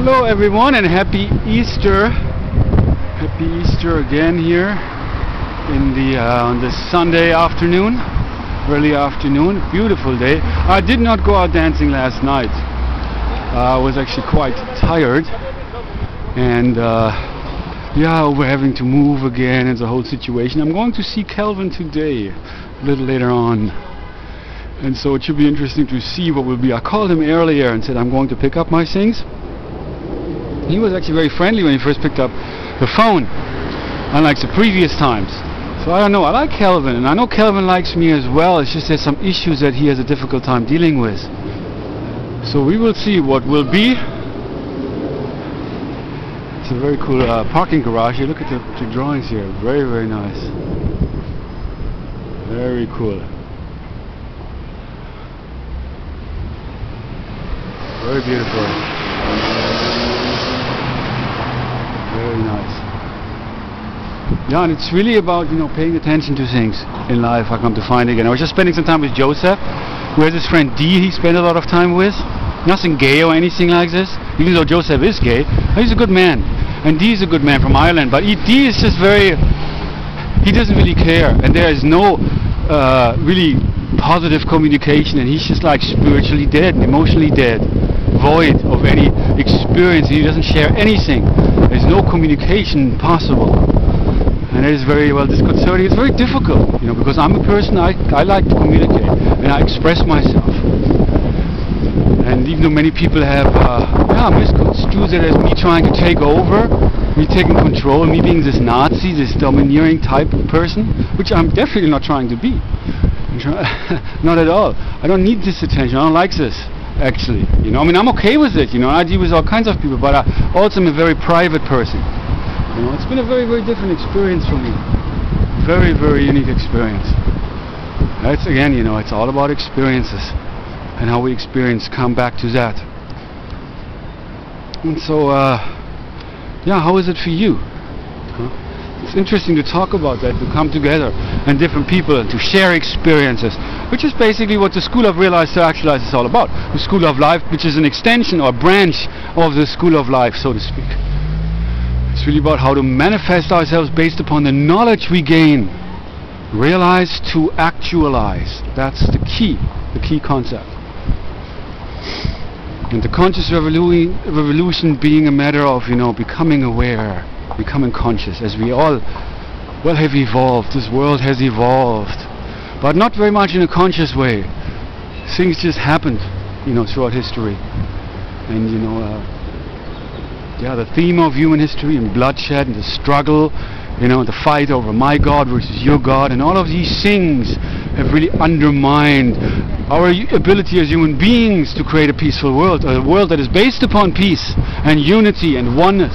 Hello everyone and happy Easter. Happy Easter again here in the on this Sunday afternoon, early afternoon, beautiful day. I did not go out dancing last night. I was actually quite tired, and yeah, we're having to move again. It's a whole situation. I'm going to see Calvin today, a little later on. And so it should be interesting to see what will be. I called him earlier and said I'm going to pick up my things. He was actually very friendly when he first picked up the phone, unlike the previous times. So I don't know, I like Calvin, and I know Calvin likes me as well. It's just there's some issues that he has a difficult time dealing with. So we will see what will be. It's a very cool parking garage here. Look at the drawings here. Very, very nice. Very cool. Very beautiful. Very nice. Yeah, and it's really about, paying attention to things in life, I come to find again. I was just spending some time with Joseph, who has his friend Dee he spent a lot of time with. Nothing gay or anything like this, even though Joseph is gay. He's a good man. And Dee is a good man from Ireland. But Dee is just he doesn't really care. And there is no really positive communication. And he's just like spiritually dead, emotionally dead. Void of any experience. He doesn't share anything. There's no communication possible, and it is very disconcerting. It's very difficult, because I'm a person, I like to communicate and I express myself. And even though many people have misconstrued it as me trying to take over, me taking control, me being this Nazi, this domineering type of person, which I'm definitely not trying to be. Not at all. I don't need this attention. I don't like this. Actually, I'm okay with it, I deal with all kinds of people, but I also am a very private person. It's been a very, very different experience for me. Very, very unique experience. That's again, it's all about experiences and how we come back to that. And so, how is it for you? It's interesting to talk about that, to come together and different people and to share experiences, which is basically what the School of Realize to Actualize is all about. The School of Life, which is an extension or branch of the School of Life, so to speak. It's really about how to manifest ourselves based upon the knowledge we gain. Realize to actualize. That's the key concept. And the conscious revolution being a matter of, becoming aware, becoming conscious, as we all have evolved. This world has evolved, but not very much in a conscious way. Things just happened, throughout history. And the theme of human history and bloodshed and the struggle, the fight over my God versus your God, and all of these things have really undermined our ability as human beings to create a peaceful world, a world that is based upon peace and unity and oneness.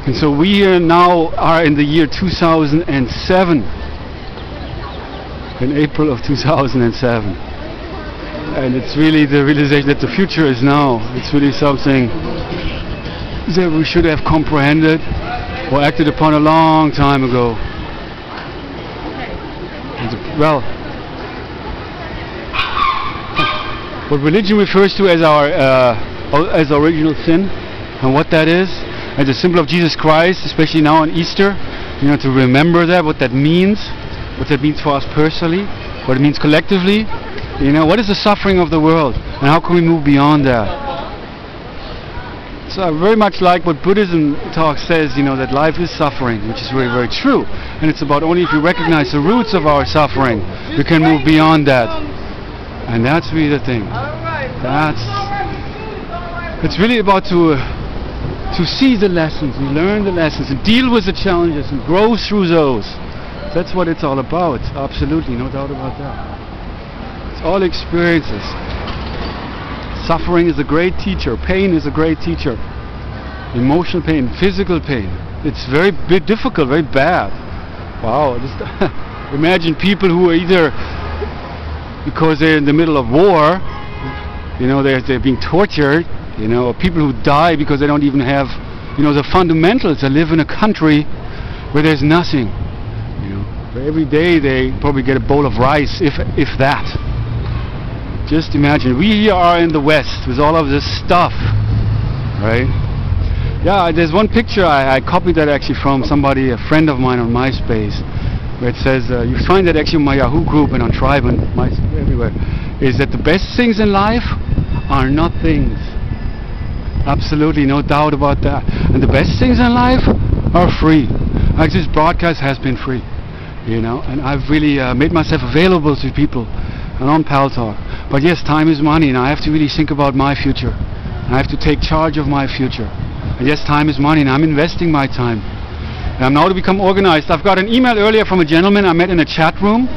And so we now are in the year 2007, in April of 2007. And it's really the realization that the future is now. It's really something that we should have comprehended or acted upon a long time ago. What religion refers to as as original sin, and what that is, as the symbol of Jesus Christ, especially now on Easter, to remember that, what that means for us personally, what it means collectively, what is the suffering of the world, and how can we move beyond that? So I very much like what Buddhism talk says, that life is suffering, which is very, very true. And it's about only if we recognize the roots of our suffering, we can move beyond that. And that's really the thing. It's really about to see the lessons and learn the lessons and deal with the challenges and grow through those. That's what it's all about. Absolutely, no doubt about that. It's all experiences. Suffering is a great teacher. Pain is a great teacher. Emotional pain, physical pain. It's very difficult, very bad. Wow. Just imagine people who are either, because they're in the middle of war, they're being tortured, or people who die because they don't even have, the fundamentals. They live in a country where there's nothing. Every day they probably get a bowl of rice, if that. Just imagine, we are in the West with all of this stuff, right? Yeah, there's one picture I copied that actually from somebody, a friend of mine on MySpace, where it says, you find that actually on my Yahoo group and on Tribe and MySpace everywhere, is that the best things in life are not things. Absolutely, no doubt about that. And the best things in life are free. Like this broadcast has been free, you know, and I've really made myself available to people and on Pal Talk. But yes, time is money, and I have to really think about my future. I have to take charge of my future. And yes, time is money, and I'm investing my time. And I'm now to become organized. I've got an email earlier from a gentleman I met in a chat room,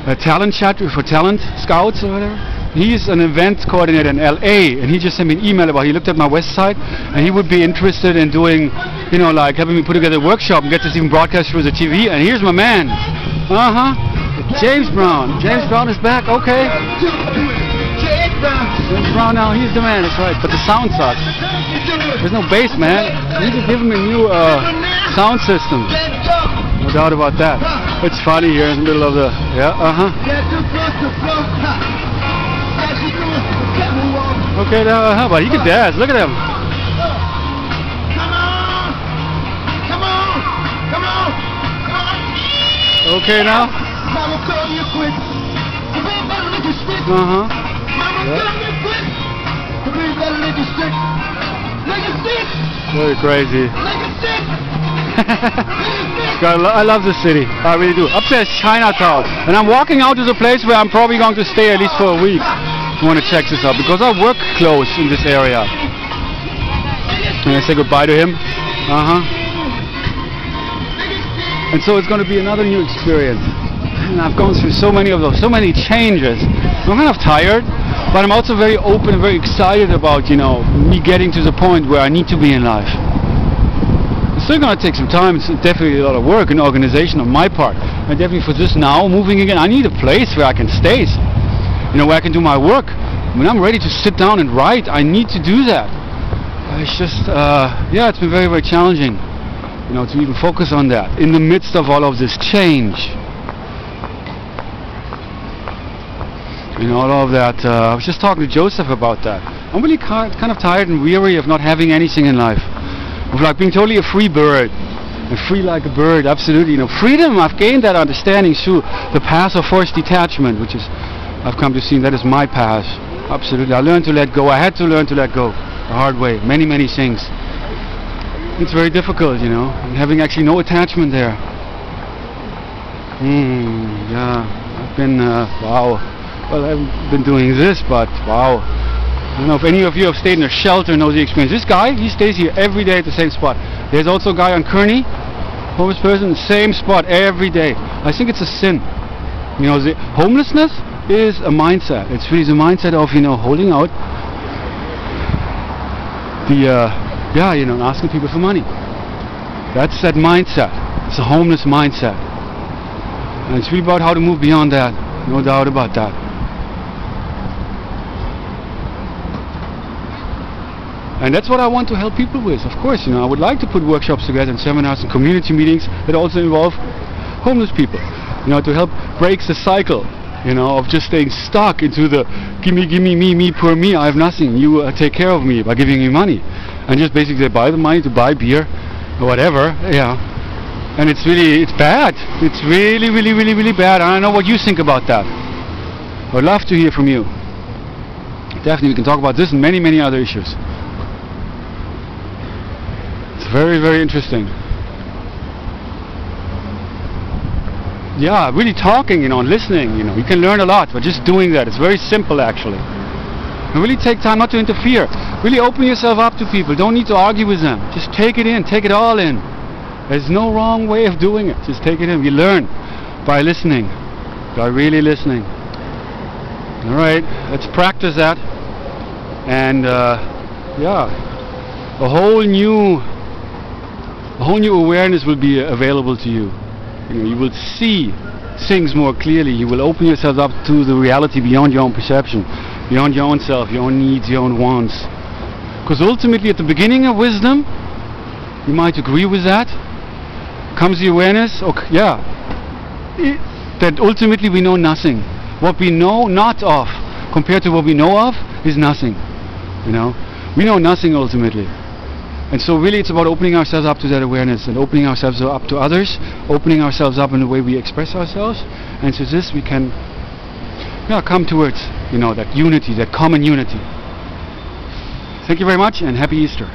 a talent chat for talent scouts or whatever. He's an event coordinator in LA, and he just sent me an email about, he looked at my website, and he would be interested in doing, you know, like having me put together a workshop and get this even broadcast through the TV. And here's my man. James Brown. James Brown is back, okay. James Brown now, he's the man, that's right. But the sound sucks. There's no bass, man. We need to give him a new sound system. No doubt about that. It's funny here in the middle of the, Okay, now, but he can dance. Look at him. Okay, now. Very crazy. I love the city. I really do. Up there's Chinatown, and I'm walking out to the place where I'm probably going to stay at least for a week. I want to check this out because I work close in this area. And I say goodbye to him. And so it's going to be another new experience. And I've gone through so many of those, so many changes. I'm kind of tired, but I'm also very open and very excited about, you know, me getting to the point where I need to be in life. It's still going to take some time. It's definitely a lot of work and organization on my part. And definitely for this now, moving again, I need a place where I can stay. You know, where I can do my work. When I'm ready to sit down and write, I need to do that. It's just, it's been very, very challenging, you know, to even focus on that in the midst of all of this change. You know, all of that. I was just talking to Joseph about that. I'm really kind of tired and weary of not having anything in life. Of like being totally a free bird. And free like a bird, absolutely. You know, freedom, I've gained that understanding through the path of forced detachment, which is, I've come to see that is my path. Absolutely. I learned to let go. I had to learn to let go the hard way. Many, many things. It's very difficult, you know, and having actually no attachment there. I've been, wow. Well, I haven't been doing this, but wow. I don't know if any of you have stayed in a shelter and knows the experience. This guy, he stays here every day at the same spot. There's also a guy on Kearney, homeless person, same spot every day. I think it's a sin. You know, the homelessness is a mindset. It's really the mindset of, you know, holding out the, you know, asking people for money. That's that mindset. It's a homeless mindset. And it's really about how to move beyond that. No doubt about that. And that's what I want to help people with. Of course, you know, I would like to put workshops together and seminars and community meetings that also involve homeless people. You know, to help break the cycle, you know, of just staying stuck into the gimme, me, poor me, I have nothing, you take care of me by giving me money. And just basically buy the money to buy beer or whatever, yeah. And it's bad. It's really, really, really, really bad. And I don't know what you think about that. I would love to hear from you. Definitely we can talk about this and many, many other issues. It's very, very interesting. Yeah, really talking, you know, and listening, you know, you can learn a lot by just doing that. It's very simple, actually. And really take time not to interfere. Really open yourself up to people. Don't need to argue with them. Just take it in. Take it all in. There's no wrong way of doing it. Just take it in. You learn by listening. By really listening. All right, let's practice that. And a whole new awareness will be available to you. You know, you will see things more clearly. You will open yourself up to the reality beyond your own perception, beyond your own self, your own needs, your own wants. Because ultimately, at the beginning of wisdom, you might agree with that, comes the awareness, that ultimately we know nothing. What we know not of, compared to what we know of, is nothing. You know. We know nothing ultimately. And so really it's about opening ourselves up to that awareness and opening ourselves up to others, opening ourselves up in the way we express ourselves, and through this we can come towards that unity, that common unity. Thank you very much and happy Easter.